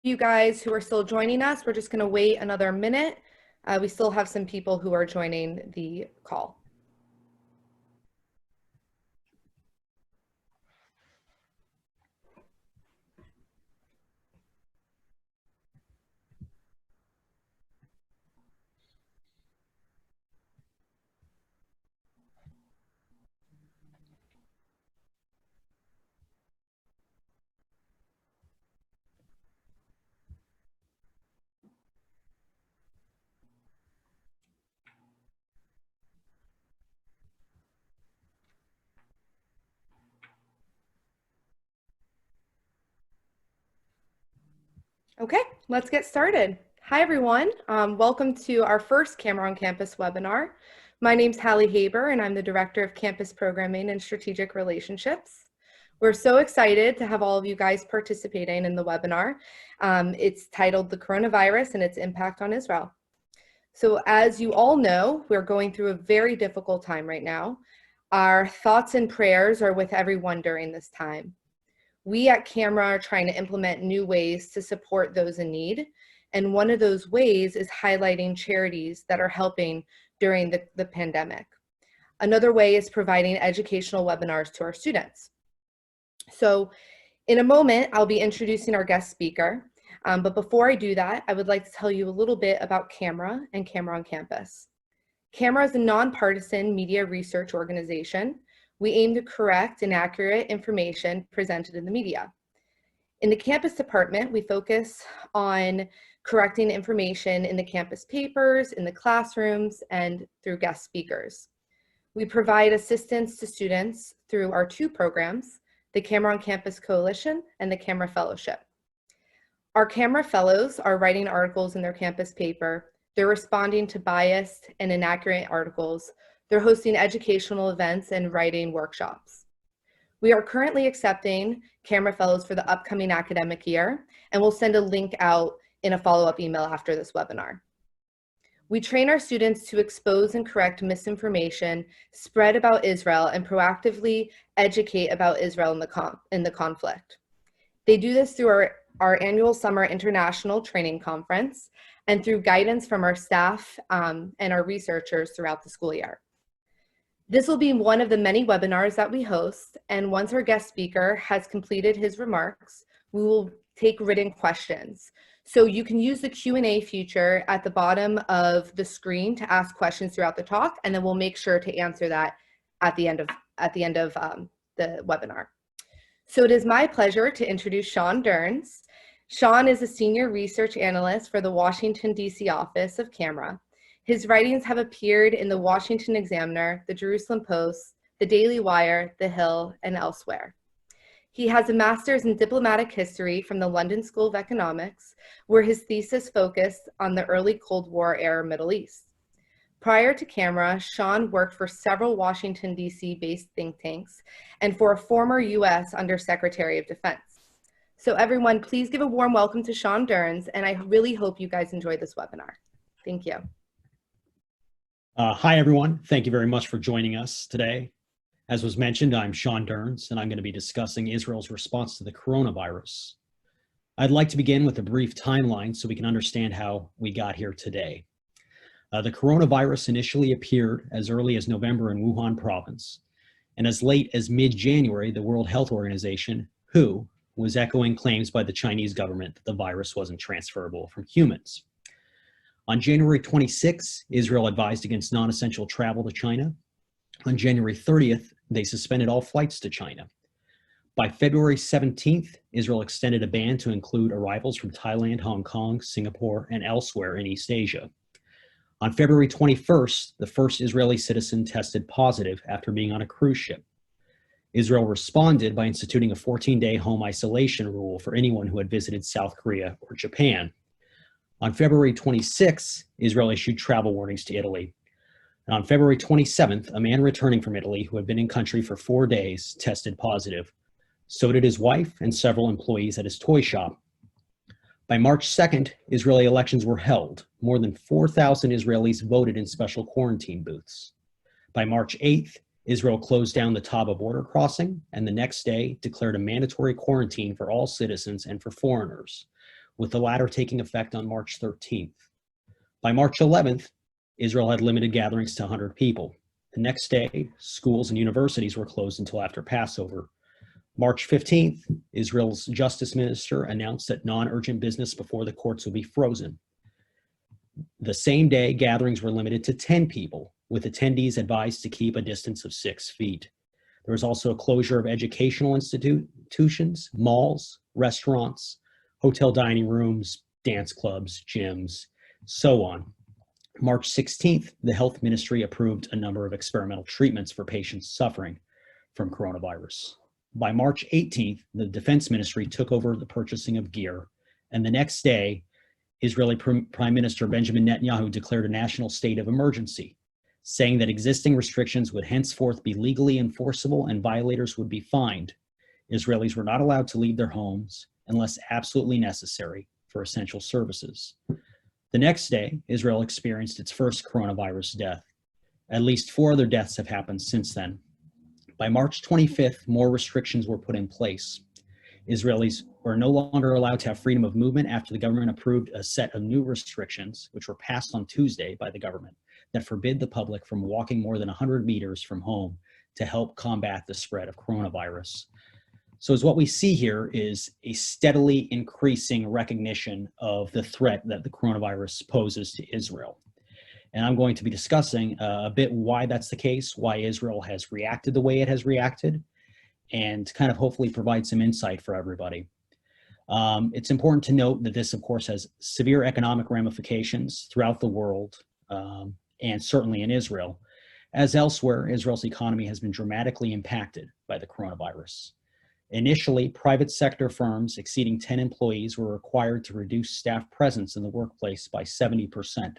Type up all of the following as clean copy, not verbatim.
You guys who are still joining us, we're just going to wait another minute. We still have some people who are joining the call. Okay, let's get started. Hi, everyone. Welcome to our first Camera on Campus webinar. My name's Hallie Haber, and I'm the Director of Campus Programming and Strategic Relationships. We're so excited to have all of you guys participating in the webinar. It's titled The Coronavirus and Its Impact on Israel. So as you all know, we're going through a very difficult time right now. Our thoughts and prayers are with everyone during this time. We at Camera are trying to implement new ways to support those in need. And one of those ways is highlighting charities that are helping during the pandemic. Another way is providing educational webinars to our students. So in a moment, I'll be introducing our guest speaker. But before I do that, I would like to tell you a little bit about Camera and Camera on Campus. Camera is a nonpartisan media research organization. We aim to correct inaccurate information presented in the media. In the campus department, we focus on correcting information in the campus papers, in the classrooms, and through guest speakers. We provide assistance to students through our two programs, the Camera on Campus Coalition and the Camera Fellowship. Our Camera Fellows are writing articles in their campus paper. They're responding to biased and inaccurate articles. They're hosting educational events and writing workshops. We are currently accepting Camera Fellows for the upcoming academic year, and we'll send a link out in a follow-up email after this webinar. We train our students to expose and correct misinformation, spread about Israel, and proactively educate about Israel in the conflict. They do this through our annual Summer International Training Conference and through guidance from our staff and our researchers throughout the school year. This will be one of the many webinars that we host, and once our guest speaker has completed his remarks, we will take written questions. So you can use the Q&A feature at the bottom of the screen to ask questions throughout the talk, and then we'll make sure to answer that at the end of the webinar. So it is my pleasure to introduce Sean Durns. Sean is a senior research analyst for the Washington, D.C. office of Camera. His writings have appeared in the Washington Examiner, the Jerusalem Post, the Daily Wire, The Hill, and elsewhere. He has a master's in diplomatic history from the London School of Economics, where his thesis focused on the early Cold War era Middle East. Prior to Camera, Sean worked for several Washington, D.C. based think tanks and for a former U.S. Undersecretary of Defense. So everyone, please give a warm welcome to Sean Durns, and I really hope you guys enjoy this webinar. Thank you. Hi, everyone. Thank you very much for joining us today. As was mentioned, I'm Sean Durns, and I'm going to be discussing Israel's response to the coronavirus. I'd like to begin with a brief timeline so we can understand how we got here today. The coronavirus initially appeared as early as November in Wuhan province, and as late as mid-January, the World Health Organization, WHO, was echoing claims by the Chinese government that the virus wasn't transferable from humans. On January 26, Israel advised against non-essential travel to China. On January 30th, they suspended all flights to China. By February 17th, Israel extended a ban to include arrivals from Thailand, Hong Kong, Singapore, and elsewhere in East Asia. On February 21st, the first Israeli citizen tested positive after being on a cruise ship. Israel responded by instituting a 14-day home isolation rule for anyone who had visited South Korea or Japan. On February 26th, Israel issued travel warnings to Italy. And on February 27th, a man returning from Italy who had been in country for 4 days tested positive. So did his wife and several employees at his toy shop. By March 2nd, Israeli elections were held. More than 4,000 Israelis voted in special quarantine booths. By March 8th, Israel closed down the Taba border crossing and the next day declared a mandatory quarantine for all citizens and for foreigners, with the latter taking effect on March 13th. By March 11th, Israel had limited gatherings to 100 people. The next day, schools and universities were closed until after Passover. March 15th, Israel's justice minister announced that non-urgent business before the courts would be frozen. The same day, gatherings were limited to 10 people, with attendees advised to keep a distance of 6 feet. There was also a closure of educational institutions, malls, restaurants, hotel dining rooms, dance clubs, gyms, so on. March 16th, the health ministry approved a number of experimental treatments for patients suffering from coronavirus. By March 18th, the defense ministry took over the purchasing of gear, and the next day, Israeli Prime Minister Benjamin Netanyahu declared a national state of emergency, saying that existing restrictions would henceforth be legally enforceable and violators would be fined. Israelis were not allowed to leave their homes unless absolutely necessary for essential services. The next day, Israel experienced its first coronavirus death. At least 4 other deaths have happened since then. By March 25th, more restrictions were put in place. Israelis were no longer allowed to have freedom of movement after the government approved a set of new restrictions, which were passed on Tuesday by the government, that forbid the public from walking more than 100 meters from home to help combat the spread of coronavirus. So as what we see here is a steadily increasing recognition of the threat that the coronavirus poses to Israel. And I'm going to be discussing a bit why that's the case, why Israel has reacted the way it has reacted, and kind of hopefully provide some insight for everybody. It's important to note that this, of course, has severe economic ramifications throughout the world, and certainly in Israel. As elsewhere, Israel's economy has been dramatically impacted by the coronavirus. Initially, private sector firms exceeding 10 employees were required to reduce staff presence in the workplace by 70%.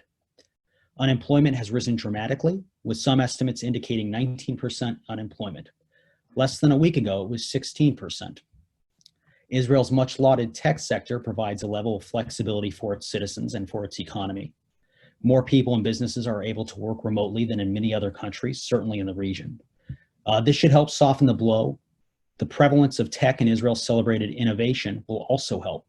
Unemployment has risen dramatically, with some estimates indicating 19% unemployment. Less than a week ago, it was 16%. Israel's much lauded tech sector provides a level of flexibility for its citizens and for its economy. More people and businesses are able to work remotely than in many other countries, certainly in the region. This should help soften the blow. The prevalence of tech in Israel's celebrated innovation will also help.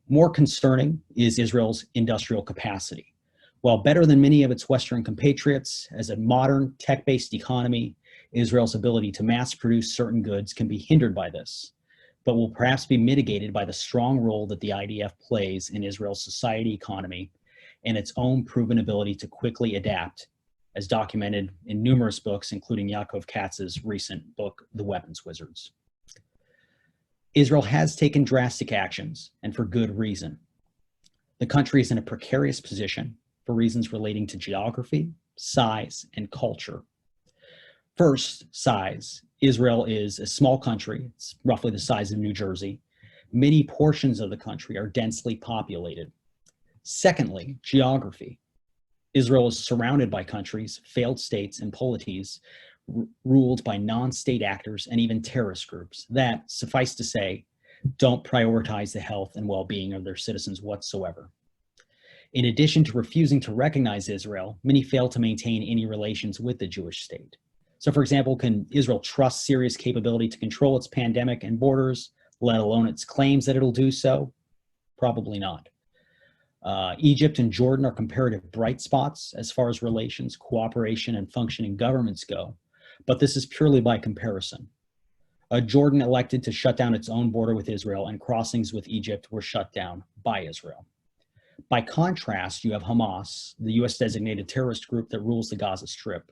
More concerning is Israel's industrial capacity. While better than many of its Western compatriots, as a modern tech-based economy, Israel's ability to mass produce certain goods can be hindered by this, but will perhaps be mitigated by the strong role that the IDF plays in Israel's society economy and its own proven ability to quickly adapt, as documented in numerous books, including Yaakov Katz's recent book, The Weapons Wizards. Israel has taken drastic actions, and for good reason. The country is in a precarious position for reasons relating to geography, size, and culture. First, size. Israel is a small country. It's roughly the size of New Jersey. Many portions of the country are densely populated. Secondly, geography. Israel is surrounded by countries, failed states, and polities ruled by non-state actors and even terrorist groups that, suffice to say, don't prioritize the health and well-being of their citizens whatsoever. In addition to refusing to recognize Israel, many fail to maintain any relations with the Jewish state. So, for example, can Israel trust Syria's capability to control its pandemic and borders, let alone its claims that it'll do so? Probably not. Egypt and Jordan are comparative bright spots as far as relations, cooperation, and functioning governments go, but this is purely by comparison. Jordan elected to shut down its own border with Israel, and crossings with Egypt were shut down by Israel. By contrast, you have Hamas, the US designated terrorist group that rules the Gaza Strip,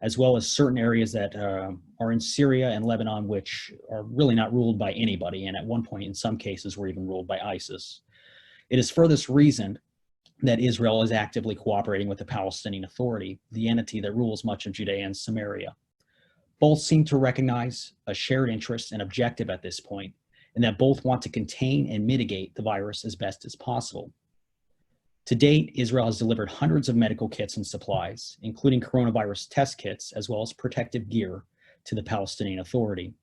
as well as certain areas that are in Syria and Lebanon, which are really not ruled by anybody, and at one point, in some cases, were even ruled by ISIS. It is for this reason that Israel is actively cooperating with the Palestinian Authority, the entity that rules much of Judea and Samaria. Both seem to recognize a shared interest and objective at this point, and that both want to contain and mitigate the virus as best as possible. To date, Israel has delivered hundreds of medical kits and supplies, including coronavirus test kits, as well as protective gear, to the Palestinian Authority.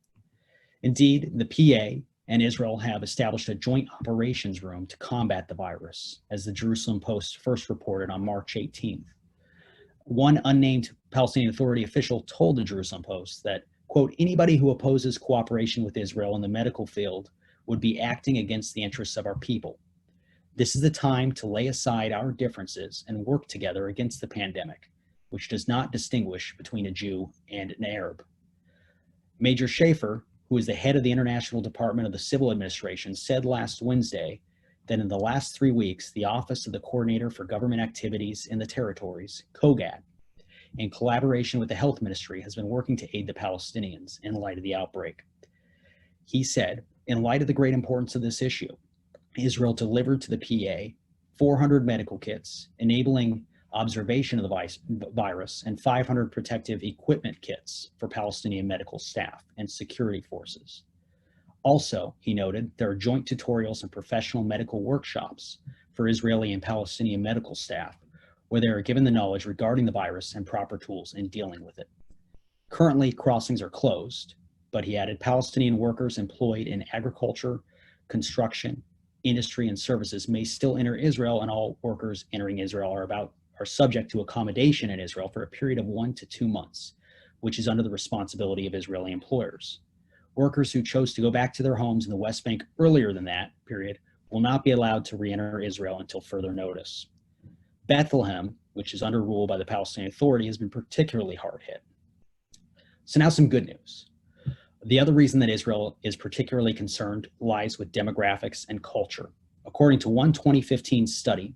Indeed, the PA and Israel have established a joint operations room to combat the virus, as the Jerusalem Post first reported on March 18th. One unnamed Palestinian Authority official told the Jerusalem Post that, quote, anybody who opposes cooperation with Israel in the medical field would be acting against the interests of our people. This is the time to lay aside our differences and work together against the pandemic, which does not distinguish between a Jew and an Arab. Major Schaefer, who is the head of the International Department of the Civil Administration, said last Wednesday that in the last 3 weeks, the Office of the Coordinator for Government Activities in the Territories, COGAT, in collaboration with the Health Ministry, has been working to aid the Palestinians in light of the outbreak. He said, in light of the great importance of this issue, Israel delivered to the PA 400 medical kits, enabling observation of the virus, and 500 protective equipment kits for Palestinian medical staff and security forces. Also, he noted, there are joint tutorials and professional medical workshops for Israeli and Palestinian medical staff, where they are given the knowledge regarding the virus and proper tools in dealing with it. Currently, crossings are closed, but he added Palestinian workers employed in agriculture, construction, industry, and services may still enter Israel, and all workers entering Israel are subject to accommodation in Israel for a period of 1 to 2 months, which is under the responsibility of Israeli employers. Workers who chose to go back to their homes in the West Bank earlier than that period will not be allowed to re-enter Israel until further notice. Bethlehem, which is under rule by the Palestinian Authority, has been particularly hard hit. So now some good news. The other reason that Israel is particularly concerned lies with demographics and culture. According to one 2015 study,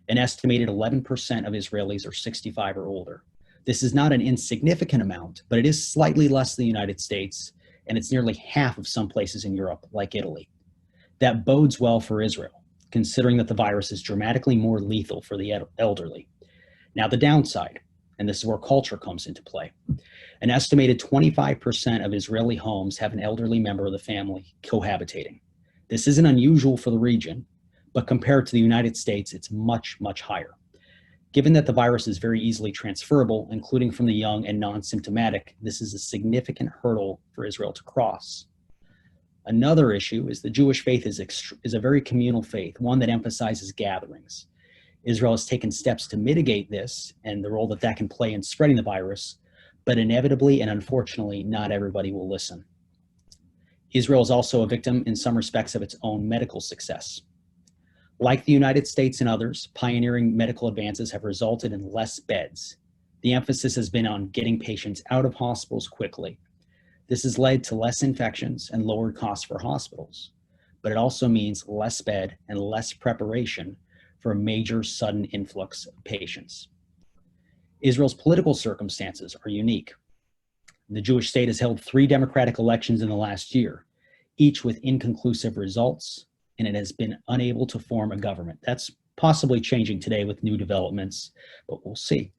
an estimated 11% of Israelis are 65 or older. This is not an insignificant amount, but it is slightly less than the United States, and it's nearly half of some places in Europe, like Italy. That bodes well for Israel, considering that the virus is dramatically more lethal for the elderly. Now, the downside, and this is where culture comes into play. An estimated 25% of Israeli homes have an elderly member of the family cohabitating. This isn't unusual for the region, but compared to the United States, it's much, much higher. Given that the virus is very easily transferable, including from the young and non-symptomatic, this is a significant hurdle for Israel to cross. Another issue is the Jewish faith is a very communal faith, one that emphasizes gatherings. Israel has taken steps to mitigate this and the role that that can play in spreading the virus, but inevitably and unfortunately, not everybody will listen. Israel is also a victim in some respects of its own medical success. Like the United States and others, pioneering medical advances have resulted in less beds. The emphasis has been on getting patients out of hospitals quickly. This has led to less infections and lower costs for hospitals, but it also means less bed and less preparation for a major sudden influx of patients. Israel's political circumstances are unique. The Jewish state has held 3 democratic elections in the last year, each with inconclusive results, and it has been unable to form a government. That's possibly changing today with new developments, but we'll see.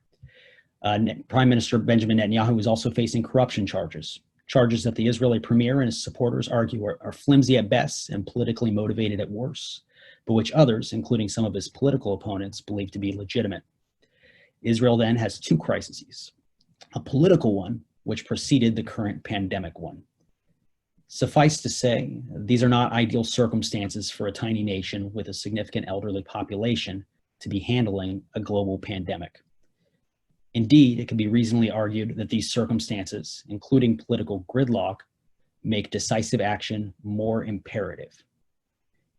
Prime Minister Benjamin Netanyahu is also facing corruption charges that the Israeli premier and his supporters argue are flimsy at best and politically motivated at worst, but which others, including some of his political opponents, believe to be legitimate. Israel then has 2 crises, a political one, which preceded the current pandemic one. Suffice to say, these are not ideal circumstances for a tiny nation with a significant elderly population to be handling a global pandemic. Indeed, it can be reasonably argued that these circumstances, including political gridlock, make decisive action more imperative.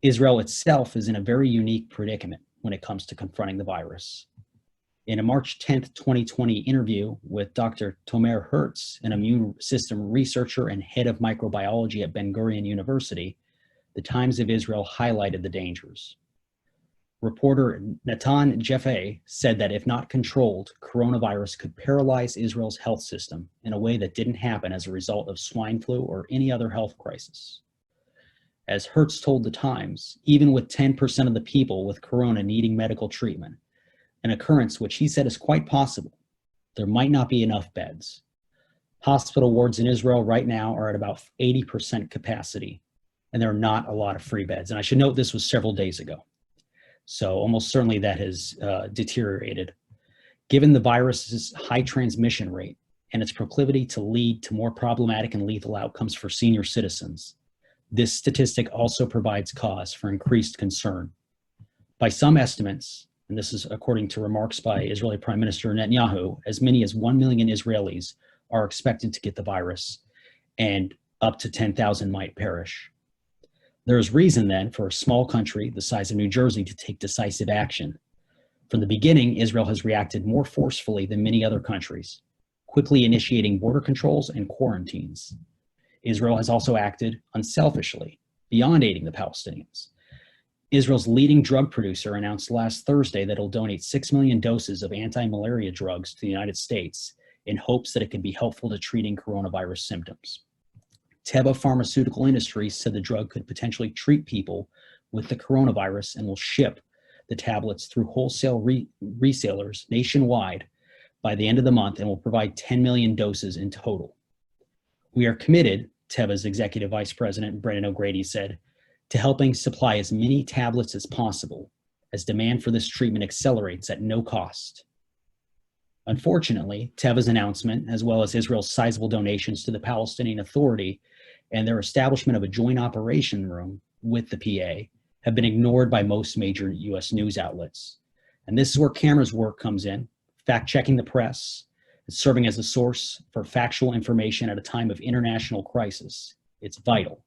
Israel itself is in a very unique predicament when it comes to confronting the virus. In a March 10th, 2020 interview with Dr. Tomer Hertz, an immune system researcher and head of microbiology at Ben-Gurion University, the Times of Israel highlighted the dangers. Reporter Natan Jeffé said that if not controlled, coronavirus could paralyze Israel's health system in a way that didn't happen as a result of swine flu or any other health crisis. As Hertz told the Times, even with 10% of the people with corona needing medical treatment, an occurrence which he said is quite possible, there might not be enough beds. Hospital wards in Israel right now are at about 80% capacity, and there are not a lot of free beds. And I should note this was several days ago. So almost certainly that has deteriorated. Given the virus's high transmission rate and its proclivity to lead to more problematic and lethal outcomes for senior citizens, this statistic also provides cause for increased concern. By some estimates, and this is according to remarks by Israeli Prime Minister Netanyahu, as many as 1 million Israelis are expected to get the virus, and up to 10,000 might perish. There is reason then for a small country the size of New Jersey to take decisive action. From the beginning, Israel has reacted more forcefully than many other countries, quickly initiating border controls and quarantines. Israel has also acted unselfishly, beyond aiding the Palestinians. Israel's leading drug producer announced last Thursday that it'll donate 6 million doses of anti-malaria drugs to the United States in hopes that it could be helpful to treating coronavirus symptoms. Teva Pharmaceutical Industries said the drug could potentially treat people with the coronavirus and will ship the tablets through wholesale resellers nationwide by the end of the month and will provide 10 million doses in total. We are committed, Teva's executive vice president, Brendan O'Grady, said, to helping supply as many tablets as possible as demand for this treatment accelerates at no cost. Unfortunately, Teva's announcement, as well as Israel's sizable donations to the Palestinian Authority and their establishment of a joint operation room with the PA, have been ignored by most major US news outlets. And this is where Camera's work comes in, fact-checking the press, serving as a source for factual information at a time of international crisis. It's vital.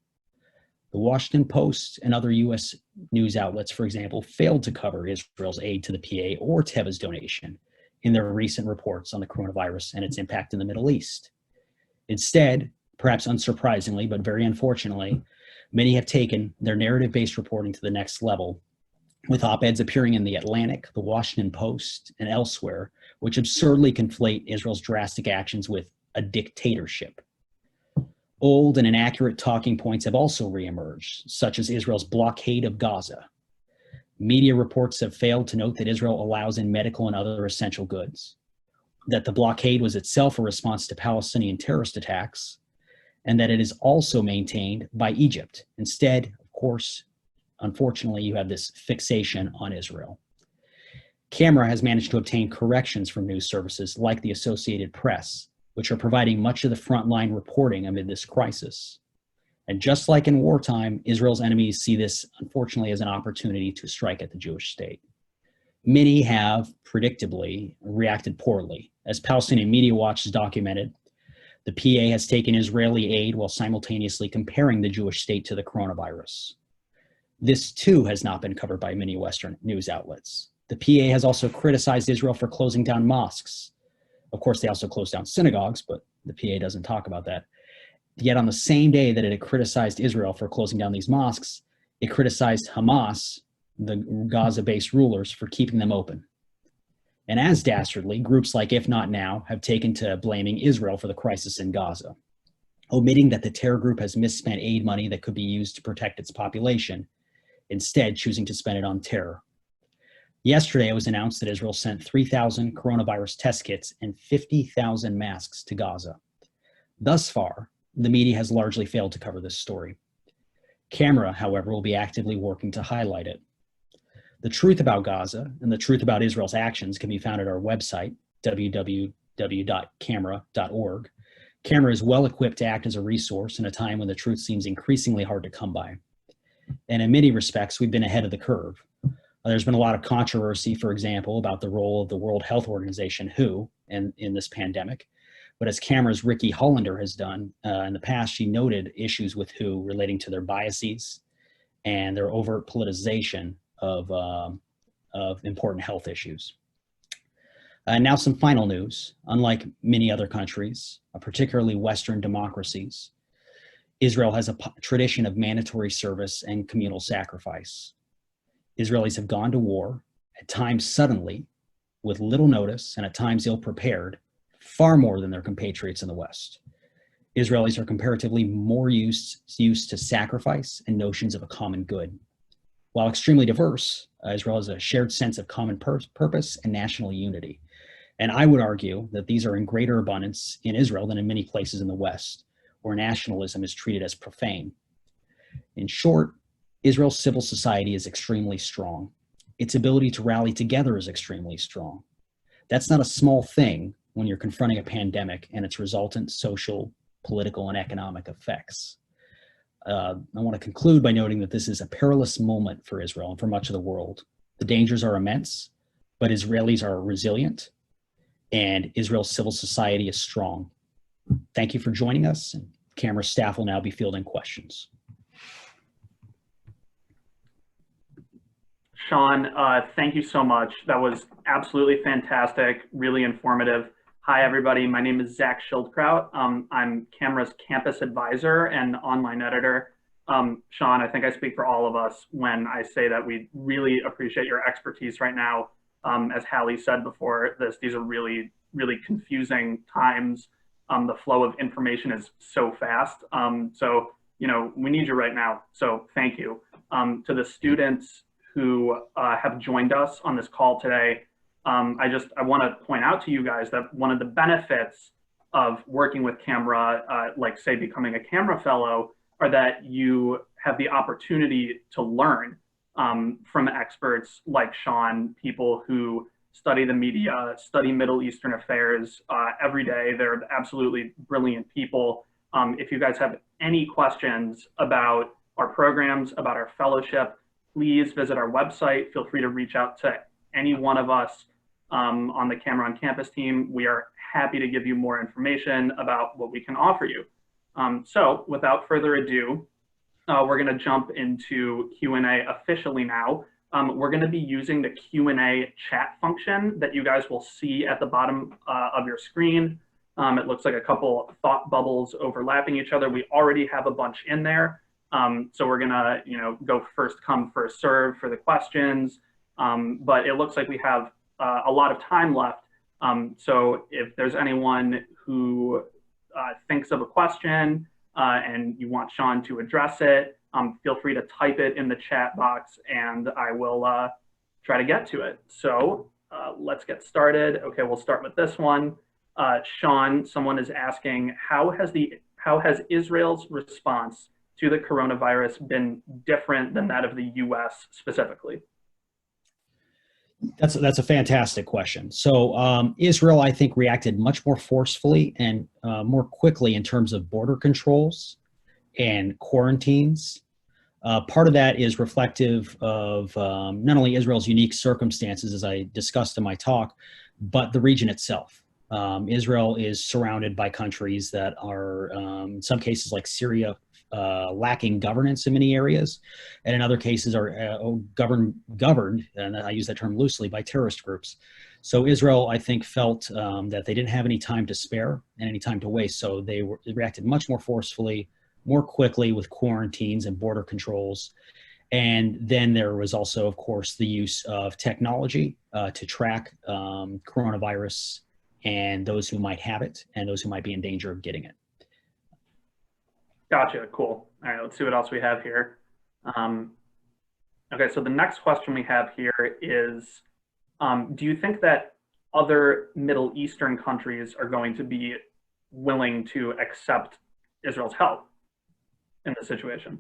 The Washington Post and other US news outlets, for example, failed to cover Israel's aid to the PA or Teva's donation in their recent reports on the coronavirus and its impact in the Middle East. Instead, perhaps unsurprisingly, but very unfortunately, many have taken their narrative-based reporting to the next level, with op-eds appearing in The Atlantic, The Washington Post, and elsewhere, which absurdly conflate Israel's drastic actions with a dictatorship. Old and inaccurate talking points have also reemerged, such as Israel's blockade of Gaza. Media reports have failed to note that Israel allows in medical and other essential goods, that the blockade was itself a response to Palestinian terrorist attacks, and that it is also maintained by Egypt. Instead, of course, unfortunately, you have this fixation on Israel. Camera has managed to obtain corrections from news services like the Associated Press, which are providing much of the frontline reporting amid this crisis. And just like in wartime, Israel's enemies see this, unfortunately, as an opportunity to strike at the Jewish state. Many have, predictably, reacted poorly. As Palestinian Media Watch has documented, the PA has taken Israeli aid while simultaneously comparing the Jewish state to the coronavirus. This, too, has not been covered by many Western news outlets. The PA has also criticized Israel for closing down mosques. Of course, they also closed down synagogues, but the PA doesn't talk about that. Yet on the same day that it had criticized Israel for closing down these mosques, it criticized Hamas, the Gaza-based rulers, for keeping them open. And as dastardly, groups like If Not Now have taken to blaming Israel for the crisis in Gaza, omitting that the terror group has misspent aid money that could be used to protect its population, instead choosing to spend it on terror. Yesterday, it was announced that Israel sent 3,000 coronavirus test kits and 50,000 masks to Gaza. Thus far, the media has largely failed to cover this story. Camera, however, will be actively working to highlight it. The truth about Gaza and the truth about Israel's actions can be found at our website, www.camera.org. Camera is well equipped to act as a resource in a time when the truth seems increasingly hard to come by. And in many respects, we've been ahead of the curve. There's been a lot of controversy, for example, about the role of the World Health Organization, WHO, in this pandemic. But as Camera's Ricky Hollander has done in the past, she noted issues with WHO relating to their biases and their overt politicization of important health issues. Now some final news. Unlike many other countries, particularly Western democracies, Israel has a tradition of mandatory service and communal sacrifice. Israelis have gone to war, at times suddenly, with little notice, and at times ill-prepared, far more than their compatriots in the West. Israelis are comparatively more used to sacrifice and notions of a common good. While extremely diverse, Israel has a shared sense of common purpose and national unity. And I would argue that these are in greater abundance in Israel than in many places in the West, where nationalism is treated as profane. In short, Israel's civil society is extremely strong. Its ability to rally together is extremely strong. That's not a small thing when you're confronting a pandemic and its resultant social, political, and economic effects. I want to conclude by noting that this is a perilous moment for Israel and for much of the world. The dangers are immense, but Israelis are resilient, and Israel's civil society is strong. Thank you for joining us, and Camera staff will now be fielding questions. Sean, thank you so much. That was absolutely fantastic, really informative. Hi, everybody. My name is Zach Schildkraut. I'm Camera's campus advisor and online editor. Sean, I think I speak for all of us when I say that we really appreciate your expertise right now. As Hallie said before this, these are really, really confusing times. The flow of information is so fast. We need you right now. So thank you. To the students who have joined us on this call today, I want to point out to you guys that one of the benefits of working with Camera, like say becoming a Camera fellow, are that you have the opportunity to learn from experts like Sean, people who study the media, study Middle Eastern affairs every day. They're absolutely brilliant people. If you guys have any questions about our programs, about our fellowship, please visit our website. Feel free to reach out to any one of us on the Camera on Campus team. We are happy to give you more information about what we can offer you. So without further ado, we're going to jump into Q&A officially now. We're going to be using the Q&A chat function that you guys will see at the bottom of your screen. It looks like a couple thought bubbles overlapping each other. We already have a bunch in there. So we're gonna, go first come, first serve for the questions. But it looks like we have a lot of time left. So if there's anyone who thinks of a question and you want Sean to address it, feel free to type it in the chat box and I will try to get to it. So let's get started. Okay, we'll start with this one. Sean, someone is asking, how has Israel's response to the coronavirus been different than that of the US specifically? That's a fantastic question. So Israel, I think, reacted much more forcefully and more quickly in terms of border controls and quarantines. Part of that is reflective of not only Israel's unique circumstances, as I discussed in my talk, but the region itself. Israel is surrounded by countries that are, in some cases like Syria, lacking governance in many areas, and in other cases are governed, and I use that term loosely, by terrorist groups. So Israel, I think, felt that they didn't have any time to spare and any time to waste, so they reacted much more forcefully, more quickly with quarantines and border controls. And then there was also, of course, the use of technology to track coronavirus and those who might have it and those who might be in danger of getting it. Gotcha, cool. All right, let's see what else we have here. Okay, so the next question we have here is, do you think that other Middle Eastern countries are going to be willing to accept Israel's help in this situation?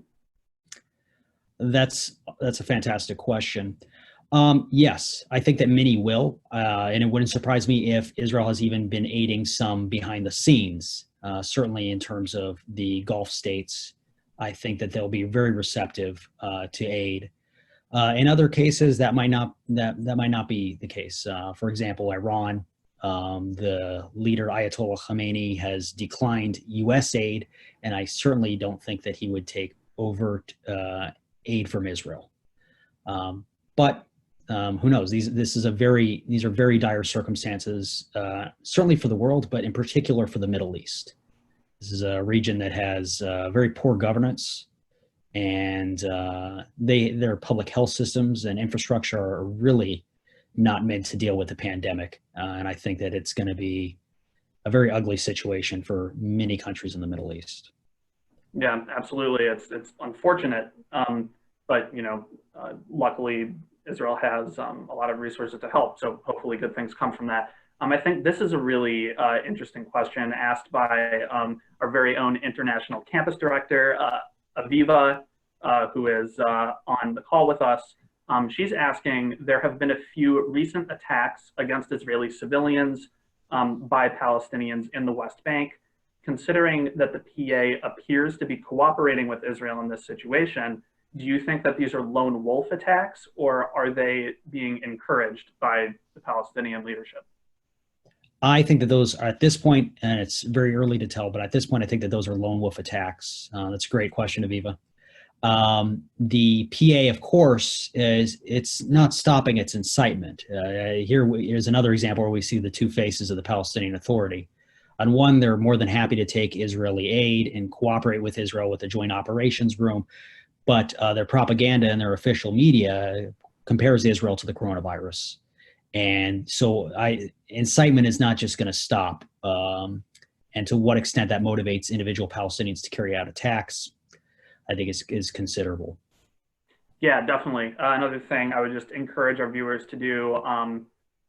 That's a fantastic question. Yes, I think that many will, and it wouldn't surprise me if Israel has even been aiding some behind the scenes. Certainly in terms of the Gulf states, I think that they'll be very receptive to aid. In other cases, that might not be the case. For example, Iran, the leader Ayatollah Khamenei has declined U.S. aid, and I certainly don't think that he would take overt aid from Israel. But who knows? These are very dire circumstances, certainly for the world, but in particular for the Middle East. This is a region that has very poor governance, and their public health systems and infrastructure are really not meant to deal with the pandemic. And I think that it's going to be a very ugly situation for many countries in the Middle East. Yeah, absolutely. It's unfortunate, but luckily Israel has a lot of resources to help. So hopefully good things come from that. I think this is a really interesting question asked by our very own international campus director, Aviva, who is on the call with us. She's asking, there have been a few recent attacks against Israeli civilians by Palestinians in the West Bank. Considering that the PA appears to be cooperating with Israel in this situation, do you think that these are lone wolf attacks, or are they being encouraged by the Palestinian leadership? I think that those are, at this point, and it's very early to tell, but at this point, I think that those are lone wolf attacks. That's a great question, Aviva. The PA, of course, it's not stopping, it's incitement. Here's another example where we see the two faces of the Palestinian Authority. On one, they're more than happy to take Israeli aid and cooperate with Israel with the Joint Operations Room, but their propaganda and their official media compares Israel to the coronavirus. And so incitement is not just going to stop. And to what extent that motivates individual Palestinians to carry out attacks, I think is considerable. Yeah, definitely. Another thing I would just encourage our viewers to do,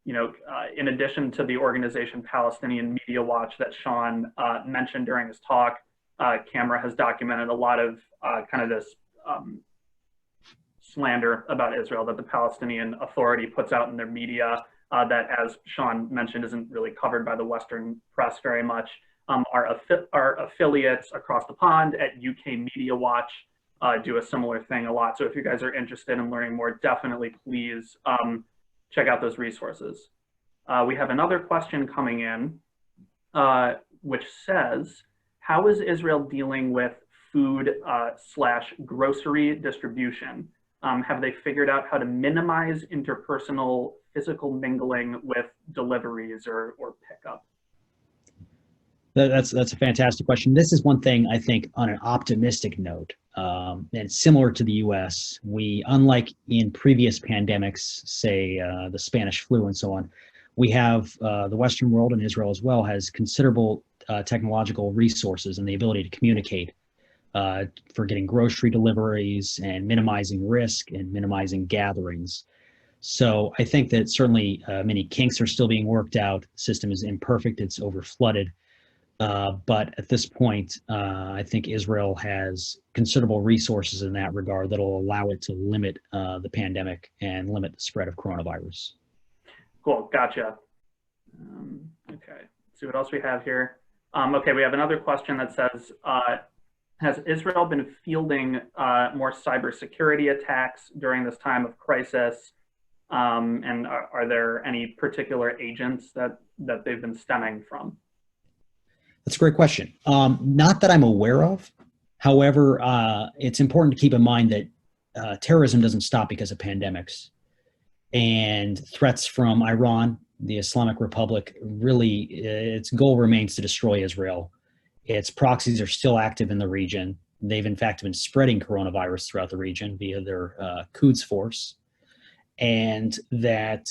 in addition to the organization Palestinian Media Watch that Sean mentioned during his talk, Camera has documented a lot of kind of this slander about Israel that the Palestinian Authority puts out in their media that, as Sean mentioned, isn't really covered by the Western press very much. Our affiliates across the pond at UK Media Watch do a similar thing a lot. So if you guys are interested in learning more, definitely please check out those resources. We have another question coming in, which says, how is Israel dealing with food / grocery distribution? Have they figured out how to minimize interpersonal physical mingling with deliveries or pickup? That's a fantastic question. This is one thing I think on an optimistic note, and similar to the U.S., we, unlike in previous pandemics, say the Spanish flu and so on, we have the Western world, and Israel as well, has considerable technological resources and the ability to communicate for getting grocery deliveries and minimizing risk and minimizing gatherings. So I think that certainly many kinks are still being worked out. The system is imperfect, it's overflooded. But at this point, I think Israel has considerable resources in that regard that will allow it to limit the pandemic and limit the spread of coronavirus. Cool, gotcha. Okay, let's see what else we have here. Okay, we have another question that says, has Israel been fielding more cybersecurity attacks during this time of crisis? And are there any particular agents that they've been stemming from? That's a great question. Not that I'm aware of. However, it's important to keep in mind that terrorism doesn't stop because of pandemics. And threats from Iran, the Islamic Republic, really, its goal remains to destroy Israel. Its proxies are still active in the region. They've, in fact, been spreading coronavirus throughout the region via their Quds force. And that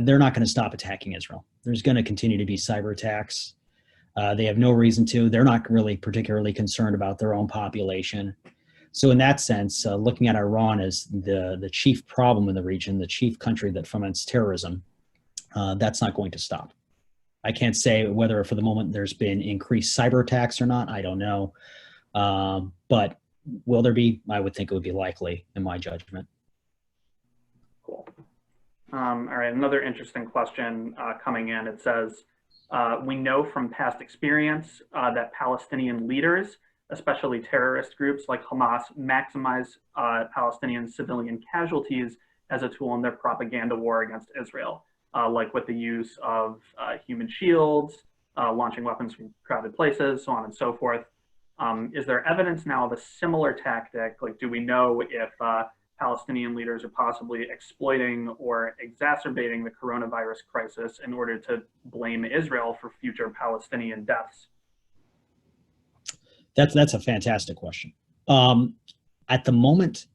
they're not going to stop attacking Israel. There's going to continue to be cyber attacks. They have no reason to. They're not really particularly concerned about their own population. So in that sense, looking at Iran as the chief problem in the region, the chief country that foments terrorism, that's not going to stop. I can't say whether for the moment there's been increased cyber attacks or not. I don't know. But will there be? I would think it would be likely in my judgment. Cool. All right, another interesting question coming in. It says, we know from past experience that Palestinian leaders, especially terrorist groups like Hamas, maximize Palestinian civilian casualties as a tool in their propaganda war against Israel, like with the use of human shields, launching weapons from crowded places, so on and so forth. Is there evidence now of a similar tactic? Like, do we know if Palestinian leaders are possibly exploiting or exacerbating the coronavirus crisis in order to blame Israel for future Palestinian deaths? That's a fantastic question. At the moment,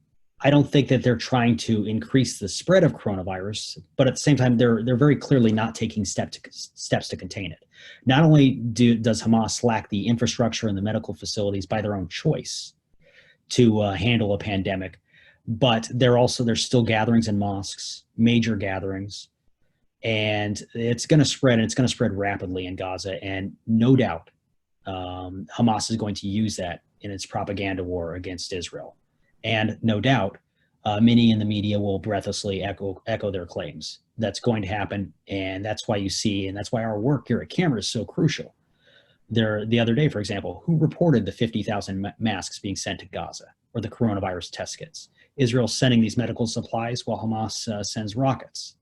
I don't think that they're trying to increase the spread of coronavirus, but at the same time, they're very clearly not taking steps to contain it. Not only does Hamas lack the infrastructure and the medical facilities by their own choice to handle a pandemic, but there's still gatherings in mosques, major gatherings, and it's going to spread, and it's going to spread rapidly in Gaza. And no doubt, Hamas is going to use that in its propaganda war against Israel. And no doubt, many in the media will breathlessly echo their claims. That's going to happen, and that's why you see, and that's why our work here at Camera is so crucial. The other day, for example, who reported the 50,000 masks being sent to Gaza, or the coronavirus test kits? Israel sending these medical supplies while Hamas sends rockets.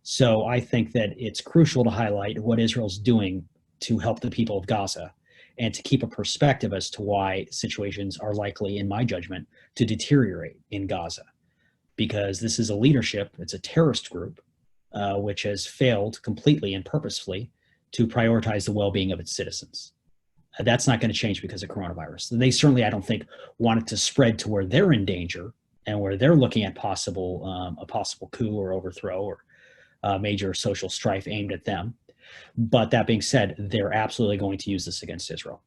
So I think that it's crucial to highlight what Israel's doing to help the people of Gaza. and to keep a perspective as to why situations are likely, in my judgment, to deteriorate in Gaza. Because this is a leadership, it's a terrorist group, which has failed completely and purposefully to prioritize the well-being of its citizens. That's not going to change because of coronavirus. They certainly, I don't think, want it to spread to where they're in danger and where they're looking at a possible coup or overthrow or major social strife aimed at them. But that being said, they're absolutely going to use this against Israel.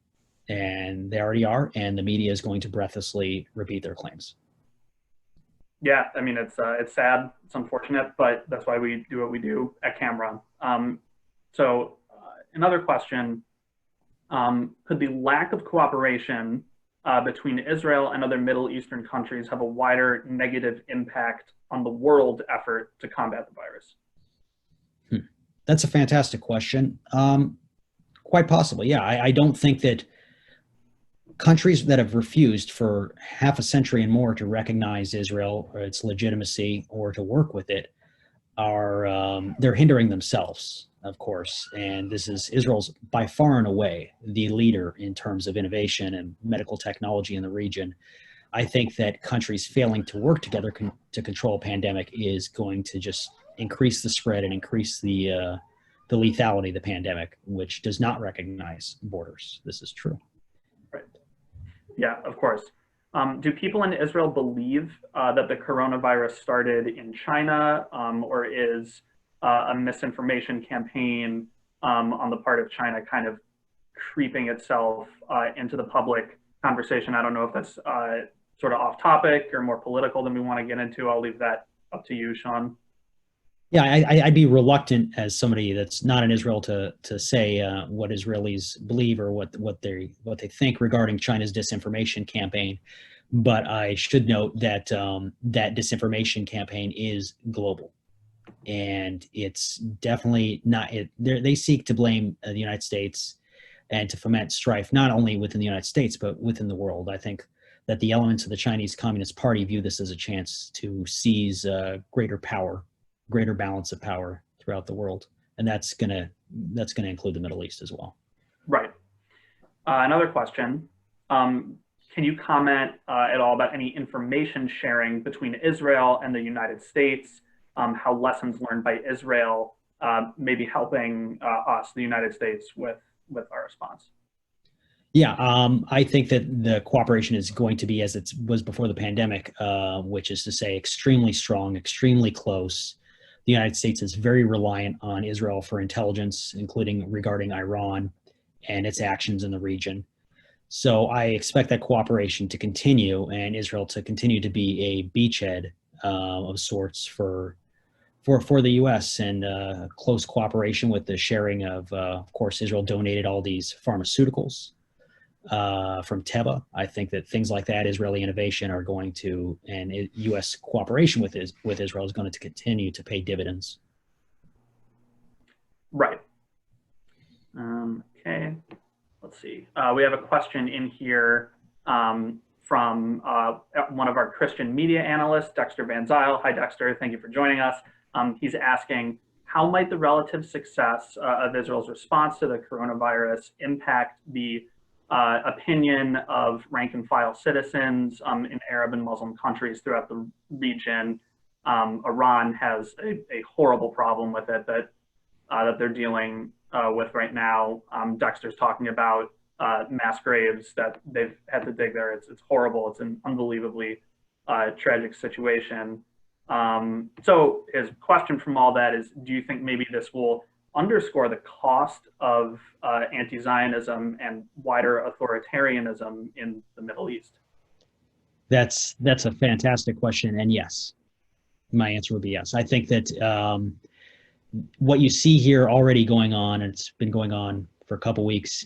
And they already are, and the media is going to breathlessly repeat their claims. Yeah, I mean, it's sad, it's unfortunate, but that's why we do what we do at Camera. So another question, could the lack of cooperation between Israel and other Middle Eastern countries have a wider negative impact on the world effort to combat the virus? That's a fantastic question. Quite possibly, yeah. I don't think that countries that have refused for half a century and more to recognize Israel or its legitimacy or to work with it are they're hindering themselves, of course. And this is Israel's by far and away the leader in terms of innovation and medical technology in the region. I think that countries failing to work together to control a pandemic is going to just increase the spread and increase the lethality of the pandemic, which does not recognize borders. This is true. Right. Yeah, of course. Do people in Israel believe that the coronavirus started in China, or is a misinformation campaign on the part of China kind of creeping itself into the public conversation? I don't know if that's sort of off topic or more political than we want to get into. I'll leave that up to you, Sean. Yeah, I'd be reluctant as somebody that's not in Israel to say what Israelis believe or what they think regarding China's disinformation campaign. But I should note that that disinformation campaign is global, and it's definitely not. They seek to blame the United States and to foment strife not only within the United States but within the world. I think that the elements of the Chinese Communist Party view this as a chance to seize greater power, greater balance of power throughout the world, and that's gonna include the Middle East as well. Right. Another question: can you comment at all about any information sharing between Israel and the United States? How lessons learned by Israel may be helping us, the United States, with our response? Yeah, I think that the cooperation is going to be as it was before the pandemic, which is to say extremely strong, extremely close. The United States is very reliant on Israel for intelligence, including regarding Iran and its actions in the region. So I expect that cooperation to continue and Israel to continue to be a beachhead of sorts for the U.S. and close cooperation with the sharing of course, Israel donated all these pharmaceuticals from Teva. I think that things like that, Israeli innovation, are going to, and U.S. cooperation with Israel is going to continue to pay dividends. Right. Okay. Let's see. We have a question in here from one of our Christian media analysts, Dexter Van Zyl. Hi, Dexter. Thank you for joining us. He's asking, how might the relative success of Israel's response to the coronavirus impact the opinion of rank and file citizens in Arab and Muslim countries throughout the region? Iran has a horrible problem with it that they're dealing with right now. Dexter's talking about mass graves that they've had to dig there. It's horrible. It's an unbelievably tragic situation. So his question from all that is, do you think maybe this will underscore the cost of anti-Zionism and wider authoritarianism in the Middle East? That's a fantastic question, and yes, my answer would be yes. I think that what you see here already going on, and it's been going on for a couple weeks,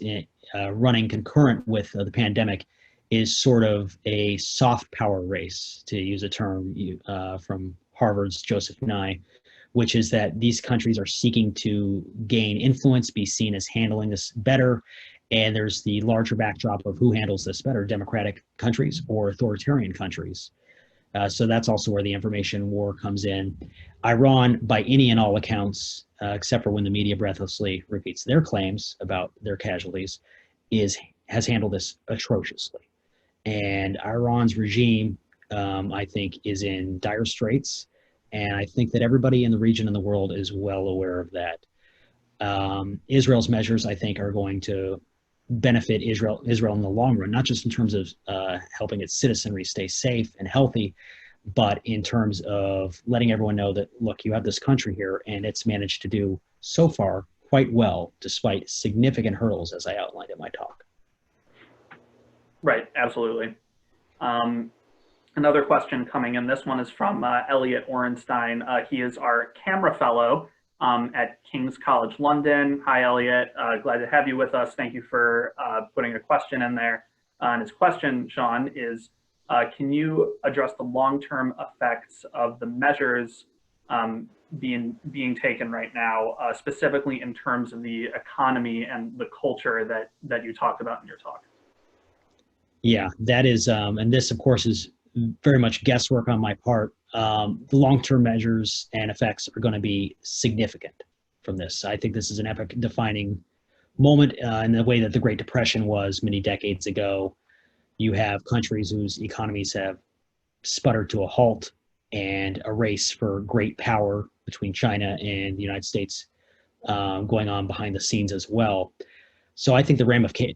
running concurrent with the pandemic, is sort of a soft power race, to use a term from Harvard's Joseph Nye, which is that these countries are seeking to gain influence, be seen as handling this better. And there's the larger backdrop of who handles this better, democratic countries or authoritarian countries. So that's also where the information war comes in. Iran, by any and all accounts, except for when the media breathlessly repeats their claims about their casualties, is has handled this atrociously. And Iran's regime, I think, is in dire straits. And I think that everybody in the region and the world is well aware of that. Israel's measures, I think, are going to benefit Israel in the long run, not just in terms of helping its citizenry stay safe and healthy, but in terms of letting everyone know that, look, you have this country here, and it's managed to do so far quite well, despite significant hurdles, as I outlined in my talk. Right, absolutely. Another question coming in. This one is from Elliot Orenstein. He is our camera fellow at King's College London. Hi, Elliot. Glad to have you with us. Thank you for putting a question in there. And his question, Sean, is can you address the long-term effects of the measures being taken right now, specifically in terms of the economy and the culture that you talked about in your talk? Yeah, that is, and this, of course, is very much guesswork on my part. The long-term measures and effects are going to be significant from this. I think this is an epoch-defining moment in the way that the Great Depression was many decades ago. You have countries whose economies have sputtered to a halt, and a race for great power between China and the United States going on behind the scenes as well. So I think the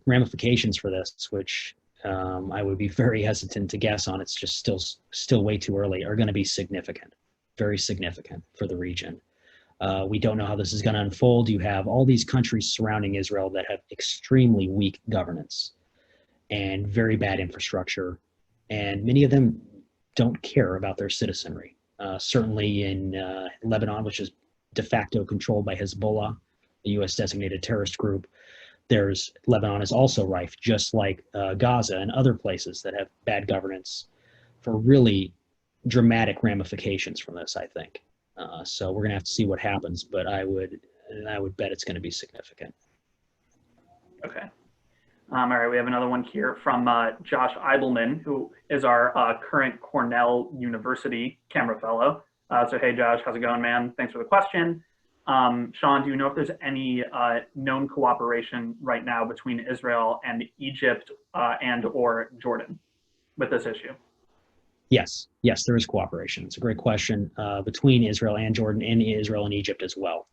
ramifications for this, which I would be very hesitant to guess on, it's just still way too early, are going to be significant, very significant for the region. We don't know how this is going to unfold. You have all these countries surrounding Israel that have extremely weak governance and very bad infrastructure, and many of them don't care about their citizenry. Certainly in Lebanon, which is de facto controlled by Hezbollah, the US designated terrorist group, Lebanon is also rife, just like Gaza and other places that have bad governance, for really dramatic ramifications from this, I think. So we're gonna have to see what happens, but I would bet it's gonna be significant. Okay. All right, we have another one here from Josh Eibelman, who is our current Cornell University camera fellow. So hey, Josh, how's it going, man? Thanks for the question. Sean, do you know if there's any known cooperation right now between Israel and Egypt and or Jordan with this issue? Yes, there is cooperation. It's a great question between Israel and Jordan, and Israel and Egypt as well.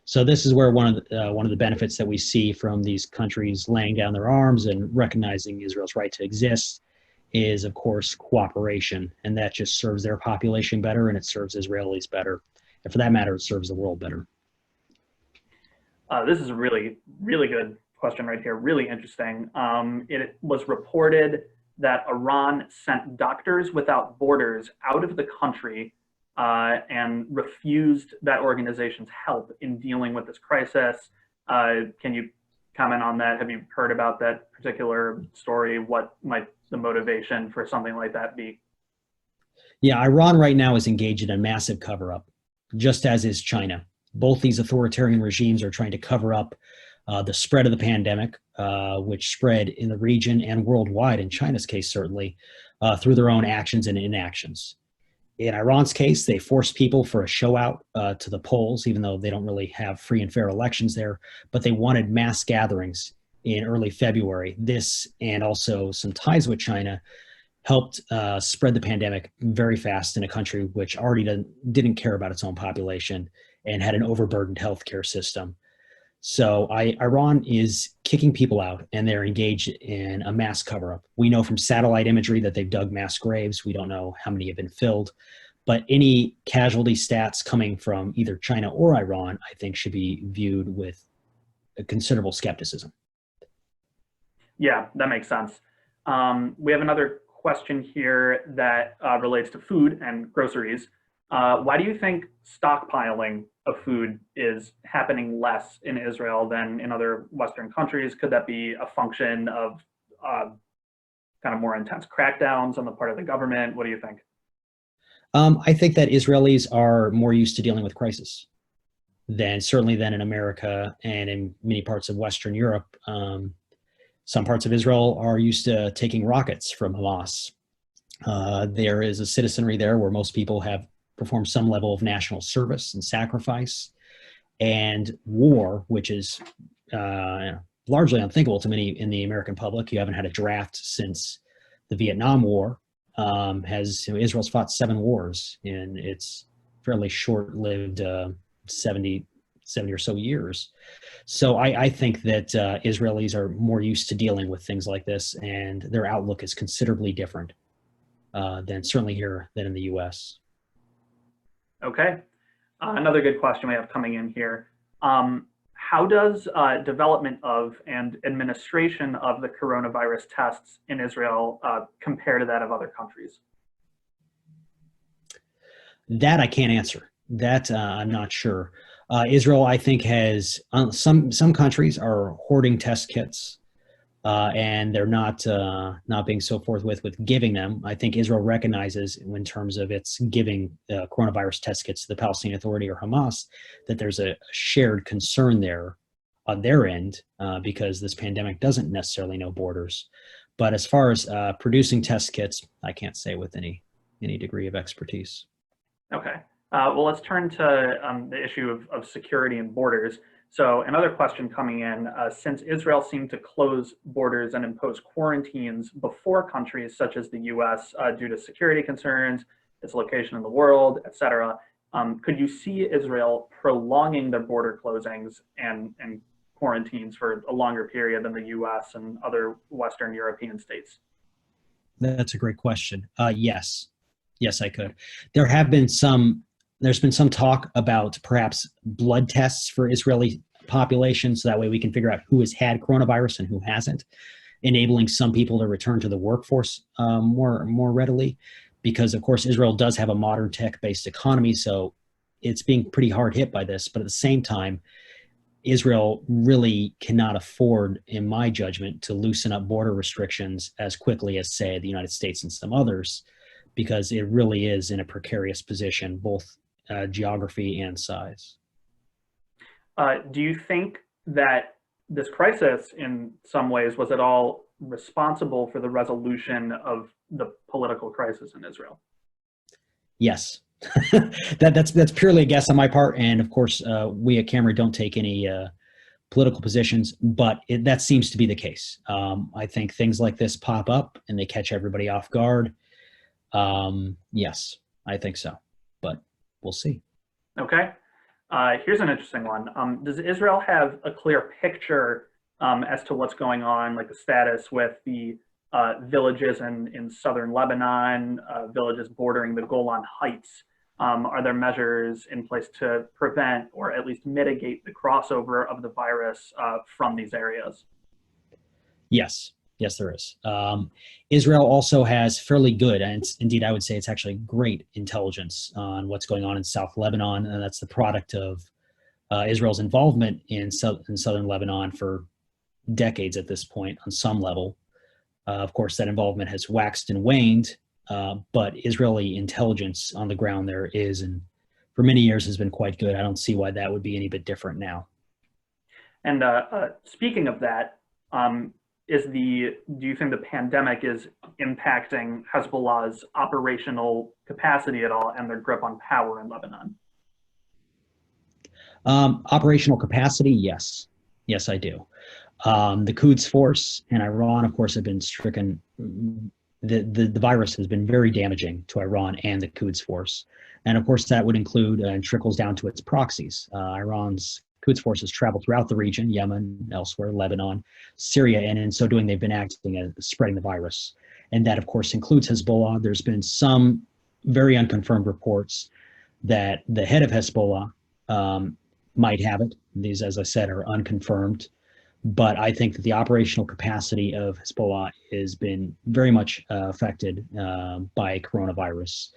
So this is where one of the benefits that we see from these countries laying down their arms and recognizing Israel's right to exist is, of course, cooperation, and that just serves their population better, and it serves Israelis better, and for that matter, it serves the world better. This is a really, really good question right here. Really interesting. It was reported that Iran sent Doctors Without Borders out of the country and refused that organization's help in dealing with this crisis. Can you comment on that? Have you heard about that particular story? What might the motivation for something like that be? Yeah, Iran right now is engaged in a massive cover-up, just as is China. Both these authoritarian regimes are trying to cover up the spread of the pandemic, which spread in the region and worldwide, in China's case certainly, through their own actions and inactions. In Iran's case, they forced people for a show out to the polls, even though they don't really have free and fair elections there, but they wanted mass gatherings in early February. This, and also some ties with China, helped spread the pandemic very fast in a country which already didn't care about its own population and had an overburdened healthcare system. So Iran is kicking people out, and they're engaged in a mass cover-up. We know from satellite imagery that they've dug mass graves. We don't know how many have been filled, but any casualty stats coming from either China or Iran, I think, should be viewed with a considerable skepticism. Yeah, that makes sense. We have another question here that relates to food and groceries. Why do you think stockpiling of food is happening less in Israel than in other Western countries? Could that be a function of kind of more intense crackdowns on the part of the government? What do you think? I think that Israelis are more used to dealing with crisis certainly than in America and in many parts of Western Europe. Some parts of Israel are used to taking rockets from Hamas. There is a citizenry there where most people have performed some level of national service and sacrifice, and war, which is one largely unthinkable to many in the American public. You haven't had a draft since the Vietnam War. Israel's fought 7 wars in its fairly short-lived 70 or so years. So I think that Israelis are more used to dealing with things like this, and their outlook is considerably different than certainly here than in the U.S. Okay. Another good question we have coming in here. How does development of and administration of the coronavirus tests in Israel compare to that of other countries? That I can't answer. That I'm not sure. Israel, I think, has some countries are hoarding test kits, and they're not being so forthwith with giving them. I think Israel recognizes, in terms of its giving coronavirus test kits to the Palestinian Authority or Hamas, that there's a shared concern there on their end because this pandemic doesn't necessarily know borders. But as far as producing test kits, I can't say with any degree of expertise. Okay. Well, let's turn to the issue of security and borders. So another question coming in, since Israel seemed to close borders and impose quarantines before countries such as the US due to security concerns, its location in the world, et cetera, could you see Israel prolonging their border closings and quarantines for a longer period than the US and other Western European states? That's a great question. Yes, I could. There's been some talk about perhaps blood tests for Israeli population, so that way we can figure out who has had coronavirus and who hasn't, enabling some people to return to the workforce more readily, because of course Israel does have a modern tech-based economy, so it's being pretty hard hit by this. But at the same time, Israel really cannot afford, in my judgment, to loosen up border restrictions as quickly as, say, the United States and some others, because it really is in a precarious position, both geography and size. Do you think that this crisis, in some ways, was at all responsible for the resolution of the political crisis in Israel? Yes. That's purely a guess on my part, and of course, we at Camera don't take any political positions, but that seems to be the case. I think things like this pop up and they catch everybody off guard. Yes, I think so, but we'll see. Okay. Here's an interesting one. Does Israel have a clear picture as to what's going on, like the status with the villages in southern Lebanon, villages bordering the Golan Heights? Are there measures in place to prevent or at least mitigate the crossover of the virus from these areas? Yes, there is. Israel also has fairly good, and indeed I would say it's actually great intelligence on what's going on in South Lebanon, and that's the product of Israel's involvement in southern Lebanon for decades at this point on some level. Of course, that involvement has waxed and waned, but Israeli intelligence on the ground there is, and for many years has been quite good. I don't see why that would be any bit different now. And speaking of that, do you think the pandemic is impacting Hezbollah's operational capacity at all and their grip on power in Lebanon? Operational capacity, yes. Yes, I do. The Quds Force and Iran, of course, have been stricken. The virus has been very damaging to Iran and the Quds Force. And of course, that would include and trickles down to its proxies. Iran's Quds forces travel throughout the region, Yemen, elsewhere, Lebanon, Syria, and in so doing, they've been acting as spreading the virus. And that, of course, includes Hezbollah. There's been some very unconfirmed reports that the head of Hezbollah might have it. These, as I said, are unconfirmed. But I think that the operational capacity of Hezbollah has been very much affected by coronavirus.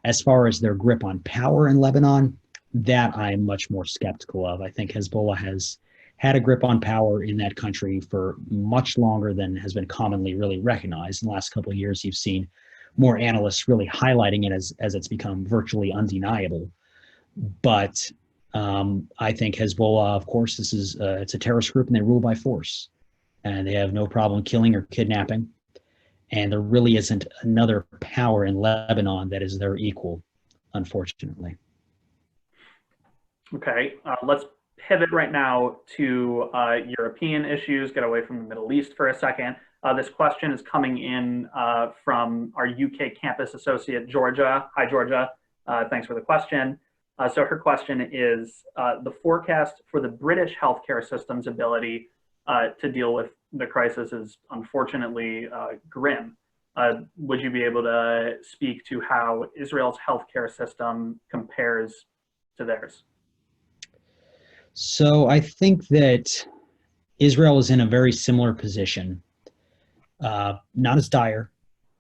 As far as their grip on power in Lebanon, that I'm much more skeptical of. I think Hezbollah has had a grip on power in that country for much longer than has been commonly really recognized. In the last couple of years, you've seen more analysts really highlighting it as it's become virtually undeniable. But I think Hezbollah, of course, it's a terrorist group and they rule by force. And they have no problem killing or kidnapping. And there really isn't another power in Lebanon that is their equal, unfortunately. Okay, let's pivot right now to European issues, get away from the Middle East for a second. This question is coming in from our UK campus associate, Georgia. Hi, Georgia. Thanks for the question. So her question is the forecast for the British healthcare system's ability to deal with the crisis is unfortunately grim. Would you be able to speak to how Israel's healthcare system compares to theirs? So I think that Israel is in a very similar position, not as dire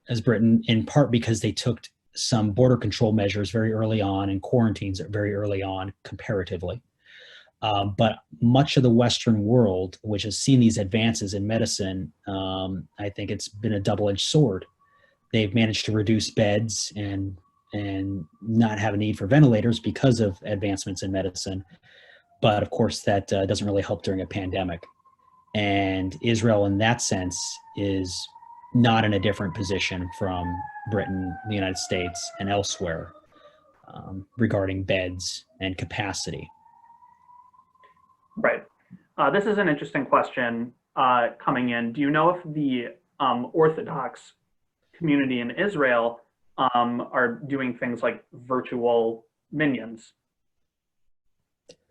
as Britain, in part because they took some border control measures very early on and quarantines very early on comparatively. But much of the Western world, which has seen these advances in medicine, I think it's been a double-edged sword. They've managed to reduce beds and not have a need for ventilators because of advancements in medicine. But of course, that doesn't really help during a pandemic. And Israel, in that sense, is not in a different position from Britain, the United States, and elsewhere regarding beds and capacity. Right. This is an interesting question coming in. Do you know if the Orthodox community in Israel are doing things like virtual minions?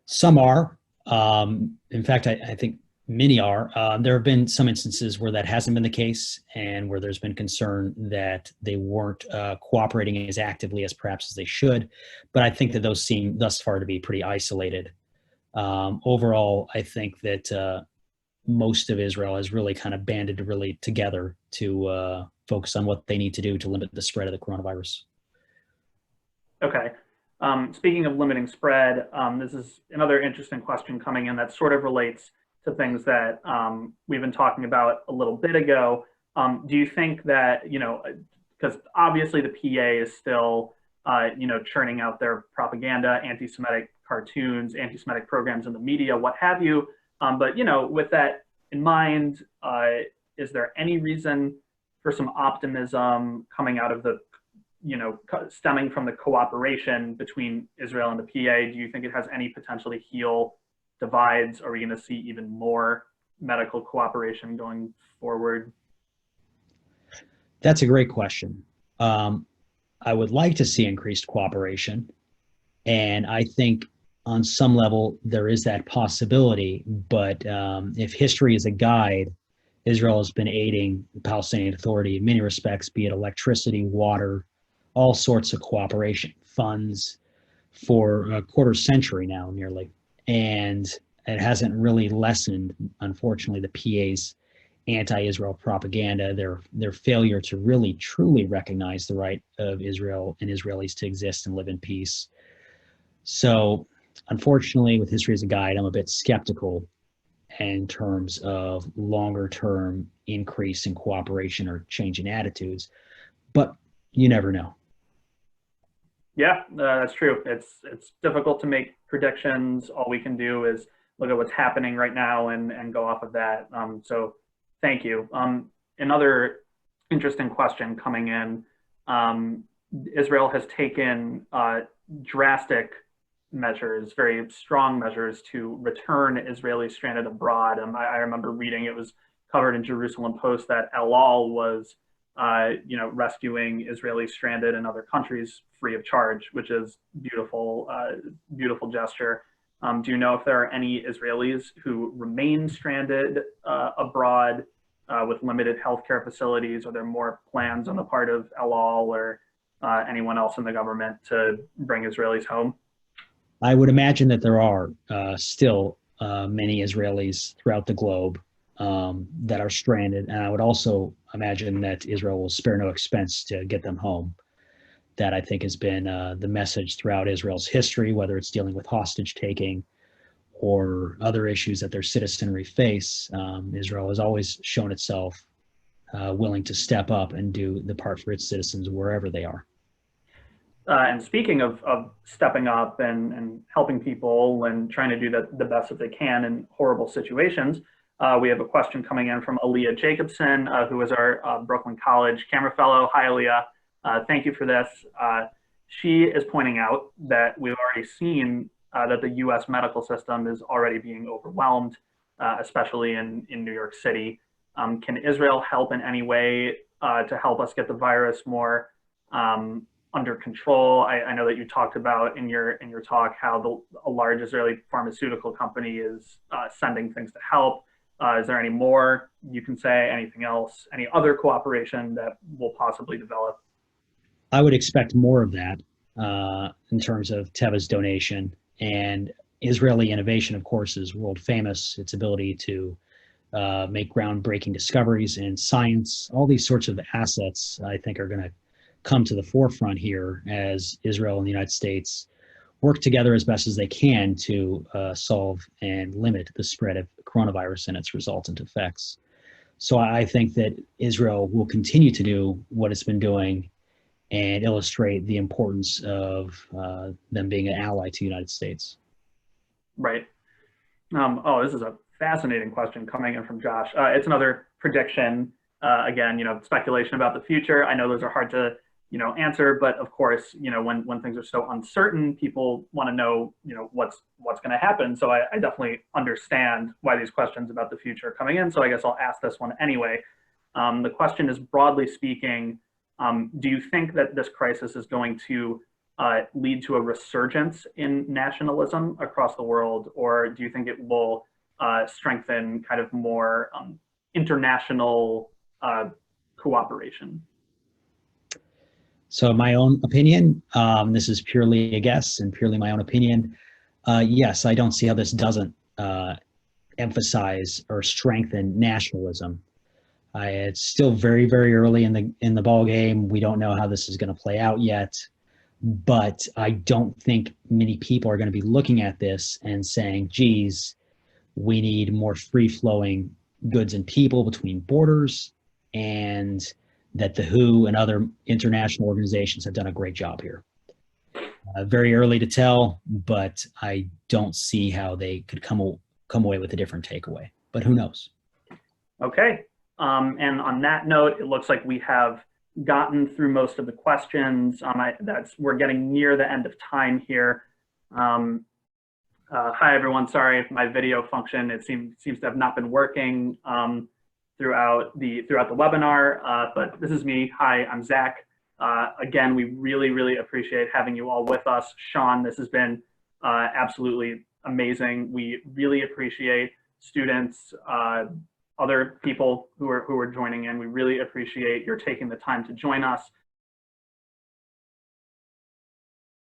Some are. In fact, I think many are. There have been some instances where that hasn't been the case and where there's been concern that they weren't cooperating as actively as perhaps as they should. But I think that those seem thus far to be pretty isolated. Overall, I think that most of Israel has really kind of banded really together to focus on what they need to do to limit the spread of the coronavirus. Okay. Speaking of limiting spread, this is another interesting question coming in that sort of relates to things that we've been talking about a little bit ago. Do you think that, because obviously the PA is still, churning out their propaganda, anti-Semitic cartoons, anti-Semitic programs in the media, what have you. But, with that in mind, is there any reason for some optimism coming out of the, stemming from the cooperation between Israel and the PA? Do you think it has any potential to heal divides? Are we going to see even more medical cooperation going forward? That's a great question. I would like to see increased cooperation. And I think on some level there is that possibility. But if history is a guide, Israel has been aiding the Palestinian Authority in many respects, be it electricity, water, all sorts of cooperation, funds for a quarter century now nearly. And it hasn't really lessened, unfortunately, the PA's anti-Israel propaganda, their failure to really truly recognize the right of Israel and Israelis to exist and live in peace. So unfortunately, with history as a guide, I'm a bit skeptical in terms of longer term increase in cooperation or change in attitudes, but you never know. Yeah, that's true. It's difficult to make predictions. All we can do is look at what's happening right now and go off of that. So thank you. Another interesting question coming in. Israel has taken drastic measures, very strong measures to return Israelis stranded abroad. I remember reading, it was covered in Jerusalem Post, that El Al was rescuing Israelis stranded in other countries free of charge, which is beautiful, beautiful gesture. Do you know if there are any Israelis who remain stranded abroad with limited healthcare facilities? Are there more plans on the part of El Al or anyone else in the government to bring Israelis home? I would imagine that there are still many Israelis throughout the globe that are stranded. And I would also imagine that Israel will spare no expense to get them home. That I think has been the message throughout Israel's history, whether it's dealing with hostage taking or other issues that their citizenry face. Israel has always shown itself willing to step up and do the part for its citizens wherever they are. And speaking of stepping up and helping people and trying to do the best that they can in horrible situations, we have a question coming in from Aaliyah Jacobson, who is our Brooklyn College camera fellow. Hi, Aaliyah. Thank you for this. She is pointing out that we've already seen that the US medical system is already being overwhelmed, especially in New York City. Can Israel help in any way to help us get the virus more under control? I know that you talked about in your talk how a large Israeli pharmaceutical company is sending things to help. Is there any more you can say? Anything else? Any other cooperation that will possibly develop? I would expect more of that in terms of Teva's donation. And Israeli innovation, of course, is world famous. Its ability to make groundbreaking discoveries in science, all these sorts of assets, I think, are going to come to the forefront here as Israel and the United States work together as best as they can to solve and limit the spread of coronavirus and its resultant effects. So I think that Israel will continue to do what it's been doing and illustrate the importance of them being an ally to the United States. Right. Oh, this is a fascinating question coming in from Josh. It's another prediction. Again, speculation about the future. I know those are hard to, answer, but of course, when things are so uncertain, people want to know, what's going to happen. So I definitely understand why these questions about the future are coming in. So I guess I'll ask this one anyway. The question is, broadly speaking, do you think that this crisis is going to lead to a resurgence in nationalism across the world, or do you think it will strengthen kind of more international cooperation? So my own opinion, this is purely a guess and purely my own opinion. Yes, I don't see how this doesn't emphasize or strengthen nationalism. It's still very, very early in the ball game. We don't know how this is going to play out yet, but I don't think many people are going to be looking at this and saying, geez, we need more free-flowing goods and people between borders, and that the WHO and other international organizations have done a great job here. Very early to tell, but I don't see how they could come away with a different takeaway, but who knows? Okay. And on that note, it looks like we have gotten through most of the questions. We're getting near the end of time here. Hi, everyone. Sorry if my video function, it seems to have not been working throughout the webinar, but this is me. Hi, I'm Zach. Again, we really, really appreciate having you all with us. Sean, this has been absolutely amazing. We really appreciate students, other people who are joining in. We really appreciate your taking the time to join us.